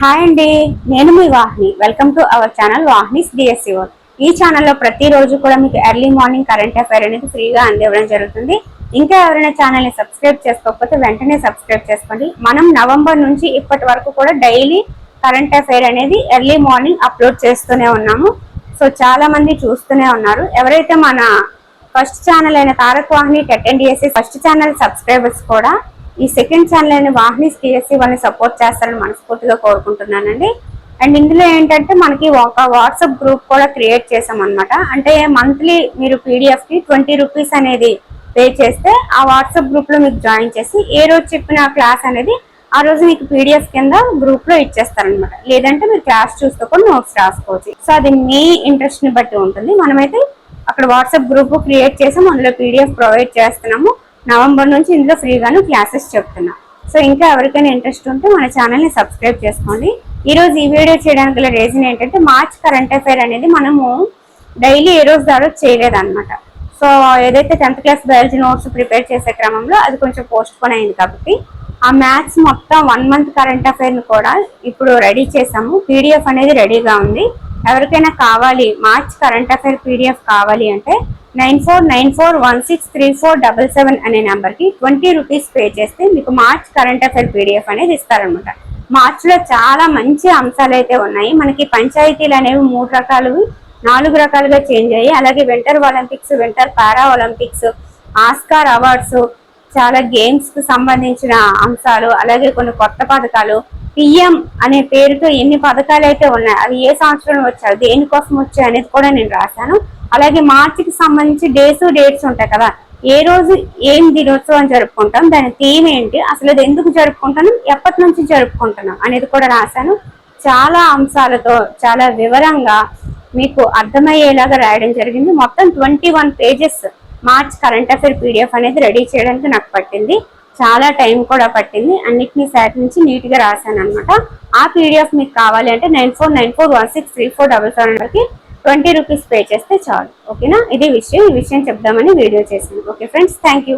Hi అండి, నేను మీ Vahini. Welcome to our channel Vahini's DSC world. ఈ ఛానల్లో ప్రతిరోజు కూడా మీకు ఎర్లీ మార్నింగ్ కరెంట్ అఫైర్ అనేది ఫ్రీగా అందివ్వడం జరుగుతుంది. ఇంకా ఎవరైనా ఛానల్ని సబ్స్క్రైబ్ చేసుకోకపోతే వెంటనే సబ్స్క్రైబ్ చేసుకోండి. మనం నవంబర్ నుంచి ఇప్పటి వరకు కూడా డైలీ కరెంట్ అఫైర్ అనేది ఎర్లీ మార్నింగ్ అప్లోడ్ చేస్తూనే ఉన్నాము. సో చాలా మంది చూస్తూనే ఉన్నారు. ఎవరైతే మన ఫస్ట్ ఛానల్ అయిన Tarak Vahini TET DSC first channel subscribers కూడా ఈ సెకండ్ ఛానల్ అయిన వాహినిస్ డిఎస్సి వాళ్ళని సపోర్ట్ చేస్తారని మనస్ఫూర్తిగా కోరుకుంటున్నానండి. అండ్ ఇందులో ఏంటంటే మనకి ఒక వాట్సాప్ గ్రూప్ కూడా క్రియేట్ చేసాం అనమాట. అంటే మంత్లీ మీరు పీడిఎఫ్ కి 20 రూపీస్ అనేది పే చేస్తే ఆ వాట్సాప్ గ్రూప్ లో మీకు జాయిన్ చేసి ఏ రోజు చెప్పిన క్లాస్ అనేది ఆ రోజు మీకు పీడిఎఫ్ కింద గ్రూప్ లో ఇచ్చేస్తారనమాట. లేదంటే మీరు క్లాస్ చూస్తూ కూడా నోట్స్ రాసుకోవచ్చు. సో అది మీ ఇంట్రెస్ట్ ని బట్టి ఉంటుంది. మనమైతే అక్కడ వాట్సాప్ గ్రూప్ క్రియేట్ చేసాం, అందులో పీడిఎఫ్ ప్రొవైడ్ చేస్తున్నాము. నవంబర్ నుంచి ఇందులో ఫ్రీగాను క్లాసెస్ చెప్తున్నా. సో ఇంకా ఎవరికైనా ఇంట్రెస్ట్ ఉంటే మన ఛానల్ని సబ్స్క్రైబ్ చేసుకోండి. ఈరోజు ఈ వీడియో చేయడానికి గల రీజన్ ఏంటంటే మార్చ్ కరెంట్ అఫైర్ అనేది మనము డైలీ ఏ రోజు దాకా చేయలేదన్నమాట. సో ఏదైతే 10th class biology notes prepare చేసే క్రమంలో అది కొంచెం పోస్ట్ పోన్ అయింది కాబట్టి ఆ మ్యాథ్స్ మొత్తం 1 మంత్ కరెంట్ అఫైర్ని కూడా ఇప్పుడు రెడీ చేసాము. పీడిఎఫ్ అనేది రెడీగా ఉంది. ఎవరికైనా కావాలి మార్చ్ కరెంట్ అఫైర్ పీడిఎఫ్ కావాలి అంటే 9494163477 అనే నెంబర్కి 20 రూపీస్ పే చేస్తే మీకు మార్చ్ కరెంట్ అఫైర్ పీడిఎఫ్ అనేది ఇస్తారనమాట. మార్చ్లో చాలా మంచి అంశాలు అయితే ఉన్నాయి. మనకి పంచాయతీలు అనేవి 3 రకాలు 4 రకాలుగా చేంజ్ అయ్యాయి. అలాగే వింటర్ ఒలింపిక్స్, వింటర్ పారా ఒలింపిక్స్, ఆస్కార్ అవార్డ్స్, చాలా గేమ్స్ కి సంబంధించిన అంశాలు, అలాగే కొన్ని కొత్త పథకాలు, పిఎం అనే పేరుతో ఎన్ని పథకాలు అయితే ఉన్నాయి, అవి ఏ సంవత్సరం వచ్చాయి, దేనికోసం వచ్చాయి అనేది కూడా నేను రాశాను. అలాగే మార్చికి సంబంధించి డేట్స్ ఉంటాయి కదా, ఏ రోజు ఏం దినోత్సవం జరుపుకుంటాం, దాని థీమ్ ఏంటి, అసలు అది ఎందుకు జరుపుకుంటాను, ఎప్పటి నుంచి జరుపుకుంటున్నాం అనేది కూడా రాశాను. చాలా అంశాలతో చాలా వివరంగా మీకు అర్థమయ్యేలాగా రాయడం జరిగింది. మొత్తం 21 pages March current affair PDF అనేది రెడీ చేయడానికి నాకు పట్టింది. చాలా టైం కూడా పట్టింది. అన్నిటినీ సేకరించి నీట్గా రాశాను అనమాట. ఆ పీడిఎఫ్ మీకు కావాలి అంటే 9494163477కి 20 రూపీస్ పే చేస్తే చాలు. ఓకేనా, ఇది విషయం. ఈ విషయం చెప్దామని వీడియో చేశాను. Okay friends, thank you.